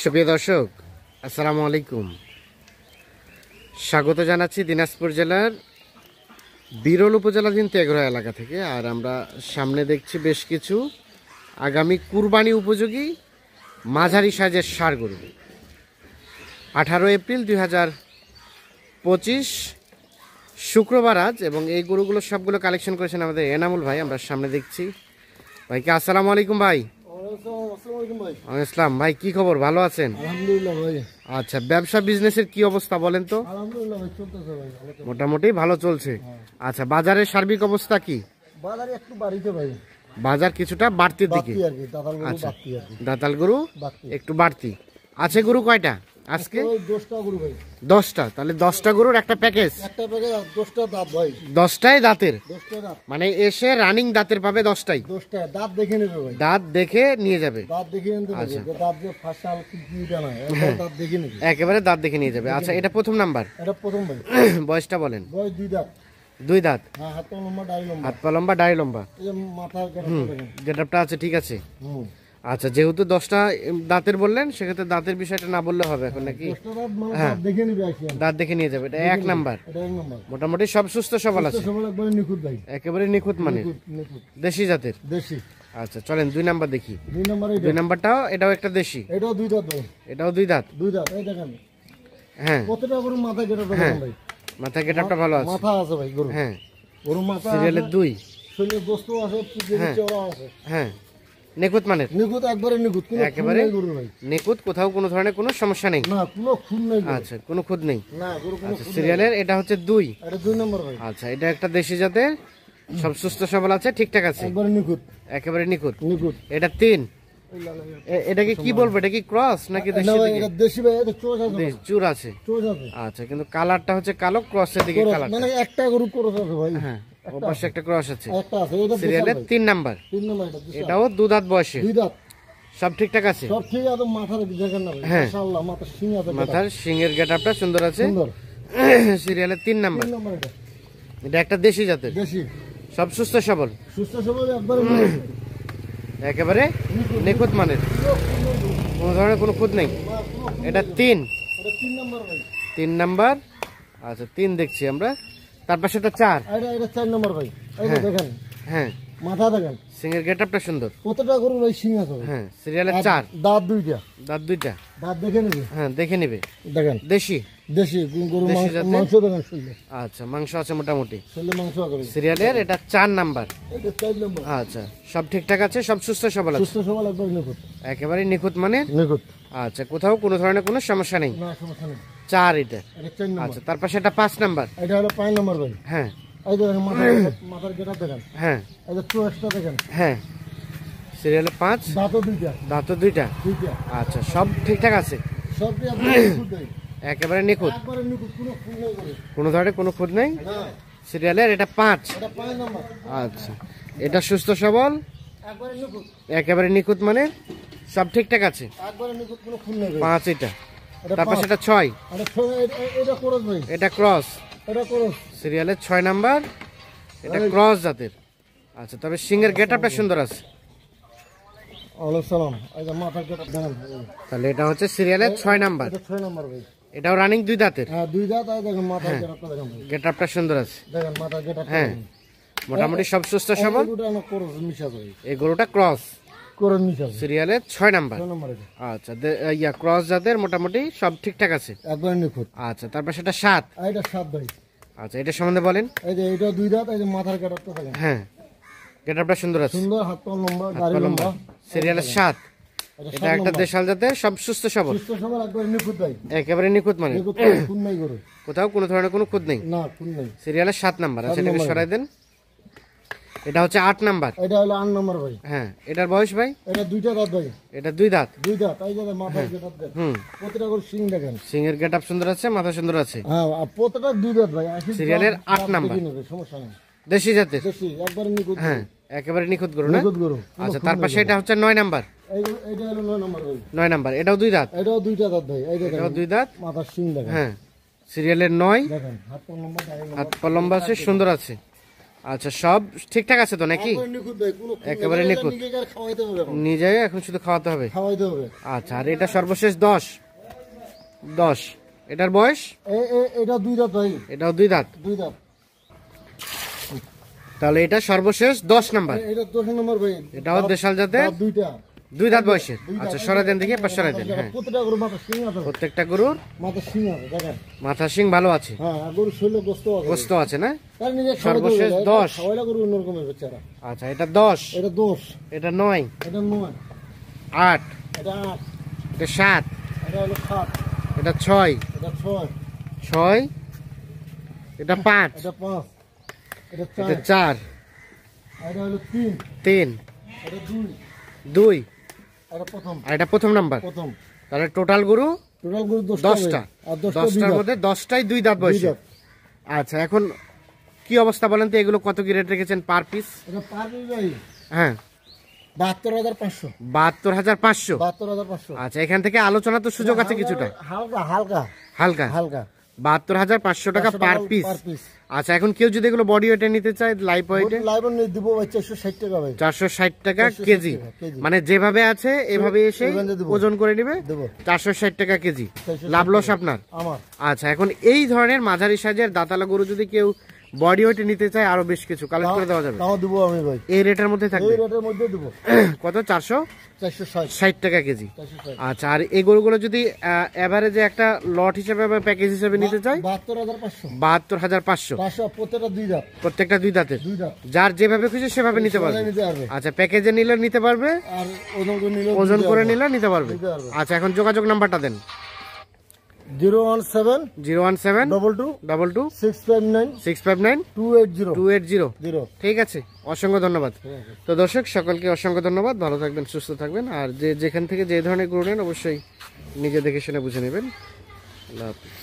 সুপ্রিয় দর্শক, আসসালামু আলাইকুম। স্বাগত জানাচ্ছি দিনাজপুর জেলার বিরল উপজেলাধীন তেঘরা এলাকা থেকে। আর আমরা সামনে দেখছি বেশ কিছু আগামী কুরবানি উপযোগী মাঝারি সাইজের ষাঁড় গরু। 18 এপ্রিল 2025 শুক্রবার আজ, এবং এই গরুগুলো সবগুলো কালেকশন করেছেন আমাদের এনামুল ভাই। আমরা সামনে দেখছি ভাইকে। আসসালামু আলাইকুম ভাই। ইসলাম ভাই, কি খবর? ভালো আছেন? আলহামদুলিল্লাহ ভাই। আচ্ছা, ব্যবসা বিজনেসের কি অবস্থা বলেন তো? আলহামদুলিল্লাহ ভাই, চলতেছে ভাই, মোটামুটি ভালো চলছে। আচ্ছা, বাজারের সার্বিক অবস্থা কি? বাজারে একটু বাড়িতে ভাই, বাজার কিছুটা বাড়তির দিকে। আচ্ছা, দাতাল গরু একটু বাড়তি আছে। গরু কয়টা আজকে? 10টা গরু ভাই। 10টা? তাহলে 10টা গরুর একটা প্যাকেজ। একটা প্যাকেজ 10টা দাঁত ভাই। 10টাই দাঁতের? 10টা দাঁত মানে এসে রানিং দাঁতের পাবে 10টাই? 10টা দাঁত দেখে নেবে ভাই। দাঁত দেখে নিয়ে যাবে? দাঁত দেখে নিতে হবে। দাঁত যে ফাসাল কিটা না, দাঁত দেখে নেবে, একেবারে দাঁত দেখে নিয়ে যাবে। আচ্ছা, এটা প্রথম নাম্বার। এটা প্রথম ভাই। বয়সটা বলেন। বয়স 2 দাঁত। 2 দাঁত? হ্যাঁ, হাত পা লম্বা, ডাই লম্বা। হাত পা লম্বা, ডাই লম্বা। এই যে মাথার গেটআপটা আছে, ঠিক আছে। আচ্ছা, যেহেতু 10টা দাঁতের বললেন, সেক্ষেত্রে দাঁতের বিষয়টা না বললে হবে এখন নাকি? হ্যাঁ, দেখে নিবে, দাঁত দেখে নিয়ে যাবে। এটা 1 নাম্বার। এটা 1 নাম্বার। মোটামুটি সব সুস্থ সবল আছে? সবল একবারে নিখুঁত ভাই। একেবারে নিখুঁত মানে দেশি জাতের? দেশি। আচ্ছা, চলেন 2 নাম্বার দেখি। 2 নাম্বারে 2 নাম্বারটাও এটাও একটা দেশি? এটাও 2 দাঁত ভাই। এটাও 2 দাঁত? 2 দাঁত। এই দেখেন। হ্যাঁ, কতটা গরু মাথা গেটআপ দেখেন ভাই। মাথা গেটআপটা ভালো আছে। মাথা আছে ভাই গরু। হ্যাঁ, গরু মাথা সিরিয়ালের 2। শরীরে গোস্ত আছে, পিঠে চড়া আছে। হ্যাঁ, নিখুঁত মানের? নিখুঁত, একবারে নিখুঁত, কোনো একেবারে গরু ভাই। নিখুঁত, কোথাও কোনো ধরনের কোনো সমস্যা নেই? না, কোনো খুন নাই। আচ্ছা, কোনো খুঁত নেই? না, গরু কোনো আচ্ছা, সিরিয়ালের এটা হচ্ছে 2। এটা 2 নাম্বার ভাই। আচ্ছা, এটা একটা দেশি জাতের, সব সুস্থ সবল আছে, ঠিকঠাক আছে, একবারে নিখুঁত। একেবারে নিখুঁত। নিখুঁত। এটা 3। এটাকে কি বলবো? এটা কি ক্রস নাকি দেশি? না ভাই, এটা দেশি ভাই, এটা চোজ আছে, চুর আছে। চোজ আছে। আচ্ছা, কিন্তু কালারটা হচ্ছে কালো, ক্রসের দিকে কালার। মানে একটা গরু ক্রস আছে ভাই। হ্যাঁ, অবশ্যই একটা ক্রস আছে। একটা আছে, এটা সিরিয়ালের 3 নাম্বার। 3 নাম্বার। এটা এটাও 2 দাঁত বয়সে? 2 দাঁত। সব ঠিকঠাক আছে? সব ঠিক আছে। মাথার দেখেন না ভাই, মাশাআল্লাহ, মাথার শিং আছে। মাথার শিংয়ের গেটআপটা সুন্দর আছে। সুন্দর। সিরিয়ালের 3 নাম্বার। 3 নাম্বার। এটা একটা দেশি জাতের? দেশি। সব সুস্থ সবল? সুস্থ সবল, একবারে একেবারে নিখুঁত মানের, কোনো ধরনের কোনো খুঁত নেই। এটা 3? এটা 3 নাম্বার ভাই। 3 নাম্বার। আচ্ছা, 3 দেখছি আমরা। তার পাশে এটা 4? এটা 4 নাম্বার ভাই। এই যে দেখেন। হ্যাঁ, মাথা দেখেন, সিংয়ের গেটআপটা সুন্দর। কতটা গরু ভাই শিং আছে। হ্যাঁ, সিরিয়ালের 4। দাঁত 2টা। দাঁত 2টা? দাঁত দেখে নেবে। হ্যাঁ, দেখে নেবে। দেখেন, দেশি? দেশি গরু, মাংস দেখেন শুনলে। আচ্ছা, মাংস আছে মোটামুটি? শুনলে মাংস আছে। সিরিয়ালের এটা 4 নাম্বার। এটা 4 নাম্বার। আচ্ছা, সব ঠিকঠাক আছে, সব সুস্থ সবল আছে? সুস্থ সবল, একবার নিখুঁত। একেবারে নিখুঁত মানে? নিখুঁত। আচ্ছা, কোথাও কোনো ধরনের কোনো সমস্যা নেই? না, সমস্যা নেই। 4 এটা? এটা 4 নাম্বার। আচ্ছা, তার পাশে এটা 5 নাম্বার। এটা হলো 5 নাম্বার ভাই। হ্যাঁ, এই দেখেন মাথার গেটআপ দেখেন। হ্যাঁ, এই যে চোষটা দেখেন। হ্যাঁ, সিরিয়ালে 5। দাঁতও 2টা। দাঁতও 2টা? 2টা। আচ্ছা, সব ঠিকঠাক আছে? সবই একবারে নিখুঁত ভাই। একেবারে নিখুঁত, একবারে নিখুঁত, কোনো খুন নেই গরু। কোনো ধরনের কোনো খুঁত নেই? না। সিরিয়ালের এটা 5? এটা 5 নাম্বার। আচ্ছা, এটা সুস্থ সবল, একবারে নিখুঁত। একেবারে নিখুঁত মানে সব ঠিকঠাক আছে? একবারে নিখুঁত, কোনো খুন নেই। 5 এটা? তারপর সেটা 6? এটা ক্রস ভাই। এটা ক্রস? এটা ক্রস। সিরিয়ালের 6 নাম্বার। এটা ক্রস জাতের? আচ্ছা, তবে সিংহের গেটআপটা সুন্দর আছে। ওয়ালাইকুম সালাম। এই যে মাথার গেটআপ দেখেন। তাহলে এটা হচ্ছে সিরিয়ালের 6 নাম্বার। এটা 6 নাম্বার ভাই। এটাও রানিং 2 দাঁতের? হ্যাঁ, 2 দাঁত। এই দেখেন মাথার গেটআপটা দেখেন ভাই। গেটআপটা সুন্দর আছে? দেখেন মাথার গেটআপ। হ্যাঁ, মোটামুটি সব সুস্থ সবল। এটা না ক্রস মিশা ভাই। এই গরুটা ক্রস? ক্রস মিশা। সিরিয়ালের 6 নাম্বার। 6 নাম্বার এটা। আচ্ছা, ক্রস জাতের, মোটামুটি সব ঠিকঠাক আছে? একবারে নিখুঁত। আচ্ছা, তারপর সেটা 7? এটা 7 ভাই। আচ্ছা, এটা সম্বন্ধে বলেন। এই যে এটা 2 দাঁত। এই যে মাথার গেটআপটা দেখেন। হ্যাঁ, গেটআপটা সুন্দর আছে? সুন্দর, হাত পা লম্বা, দাড়ি লম্বা। সিরিয়ালের 7? এটা একটা দেশাল জাতের, সব সুস্থ সবল? সুস্থ সবল, একবারে নিখুঁত ভাই। একেবারে নিখুঁত মানে? নিখুঁত, খুন নাই গরু। কোথাও কোনো ধরনের কোনো খুঁত নেই? না, খুন নাই। সিরিয়ালের 7 নাম্বার। আচ্ছা, এটাকে সরাই দেন। এটা হচ্ছে 8 নাম্বার। এটা হলো 8 নাম্বার ভাই। হ্যাঁ, এটার বয়স ভাই? এটা 2টা দাঁত ভাই। এটা 2 দাঁত? 2 দাঁত। এই যে মাথার গেটআপ দেখেন। প্রতিটা গরু শিং দেখেন। সিংহের গেটআপ সুন্দর আছে, মাথা সুন্দর আছে? হ্যাঁ, আর প্রতিটা 2 দাঁত ভাই। সিরিয়ালের 8 নাম্বার। সমস্যা নেই। দেশি জাতের? দেশি, একবারে নিখুঁত। হ্যাঁ, একেবারে নিখুঁত গরু না? নিখুঁত গরু। আচ্ছা, তার পাশে এটা হচ্ছে 9 নাম্বার। এটা হলো 9 নাম্বার ভাই। 9 নাম্বার। এটাও 2 দাঁত? এটাও 2টা দাঁত ভাই। এই দেখেন। এটাও 2 দাঁত? মাথার শিং দেখেন। হ্যাঁ, সিরিয়ালের 9। দেখেন হাত পা লম্বা, দাড়ি লম্বা। হাত পা লম্বা আছে, সুন্দর আছে। আচ্ছা, সব ঠিকঠাক আছে তো নাকি? একবারে নিখুঁত ভাই, কোনো একেবারে নিখুঁত। নিজেকে আর খাওয়াইতে হবে এখন। নিজে এখন শুধু খাওয়াতে হবে। খাওয়াইতে হবে। আচ্ছা, আর এটা সর্বশেষ 10 এটার বয়স? এটা 2 দাঁত ভাই, এটাও 2 দাঁত। 2 দাঁত। তাহলে এটা সর্বশেষ 10 নাম্বার। এটা 10 নম্বর ভাই। এটাও দেশাল জাতের, দাঁত দুইটা। 2 দাঁত বয়সের। 2 দাঁত। আচ্ছা, সরাই দেন দেখি, পাশ সরাই দেন। হ্যাঁ, প্রত্যেকটা গরু মাথা সিং আছে ভাই। প্রত্যেকটা গরুর মাথা সিং আছে দেখেন। মাথা শিং ভালো আছে, হ্যাঁ, আর গরু শরীরে গোস্ত আছে। গোস্ত আছে না? তার নিজে সর্বশেষ 10। খাওয়াইলা গরু অন্যরকমের বেচারা। আচ্ছা, এটা 10, এটা 10, এটা 9, এটা 9, 8, এটা 8, এটা 7, এটা হলো 7, এটা 6, এটা 6, 6, এটা 5, এটা 5, এটা এটা 4, 4, এটা হলো 3, 3, এটা 2, 2, এটা প্রথম। আর এটা প্রথম নাম্বার। প্রথম। তাহলে টোটাল গরু টোটাল গরু 10টা, 10টা। আর 10টা 10টার মধ্যে 10টাই 2 দাঁত বয়সে। আচ্ছা, এখন কি অবস্থা বলেন তো, এগুলো কত কি রেট রেখেছেন পার পিস? এটা পার পিস ভাই হ্যাঁ, 72,500। 72,500। 72,500। আচ্ছা, এখান থেকে আলোচনা তো সুযোগ আছে কিছুটা, হালকা হালকা হালকা। হালকা। 72,500 টাকা 500 পার টাকা পিস। Per piece. আচ্ছা, এখন কেউ যদি এগুলো বডি ওয়েটে নিতে চায়, লাইভ ওয়েটে, লাইভ নিয়ে দিব ভাই 460 টাকা ভাই। 460 টাকা 460 কেজি। টাকা কেজি। মানে যেভাবে আছে এভাবে এসে এভাবে দেবো। ওজন করে নিবে, দেবো। 460 টাকা কেজি। 460 লাভ লস আপনার? আমার। আচ্ছা, এখন এই ধরনের মাঝারি সাইজের দাঁতালা গরু যদি কেউ বডি ওয়েটে নিতে চায়, আরো বেশ কিছু কালেক্ট করে দেওয়া যাবে। তাও দিব আমি ভাই। এই রেটের মধ্যে এই থাকবে। রেটের মধ্যে দিব। কত? 460 460। টাকা কেজি। 460। আচ্ছা, আর এই গরুগুলো যদি এভারেজে একটা লট হিসেবে বা প্যাকেজ হিসেবে নিতে চাই, 72,500। 72,500। 500 প্রত্যেকটা 2 দাঁত। প্রত্যেকটা 2 দাঁতের। 2 দাঁত। যার যেভাবে খুশি সেভাবে নিতে পারবে। নিতে পারবে। আচ্ছা, প্যাকেজে নিলে নিতে পারবে, আর ওজন করে নিলে ওজন করে নিলে নিতে পারবে। নিতে পারবে। আচ্ছা, এখন যোগাযোগ নাম্বারটা দেন। 017 017 22 22 659 659 280 280। 0। ঠিক আছে, অসংখ্য ধন্যবাদ। তো দর্শক সকলকে অসংখ্য ধন্যবাদ, ভালো থাকবেন, সুস্থ থাকবেন। আর যেখান থেকে যে ধরনের গরু নেন অবশ্যই নিজে দেখে শুনে বুঝে নেবেন। আল্লাহ হাফিজ।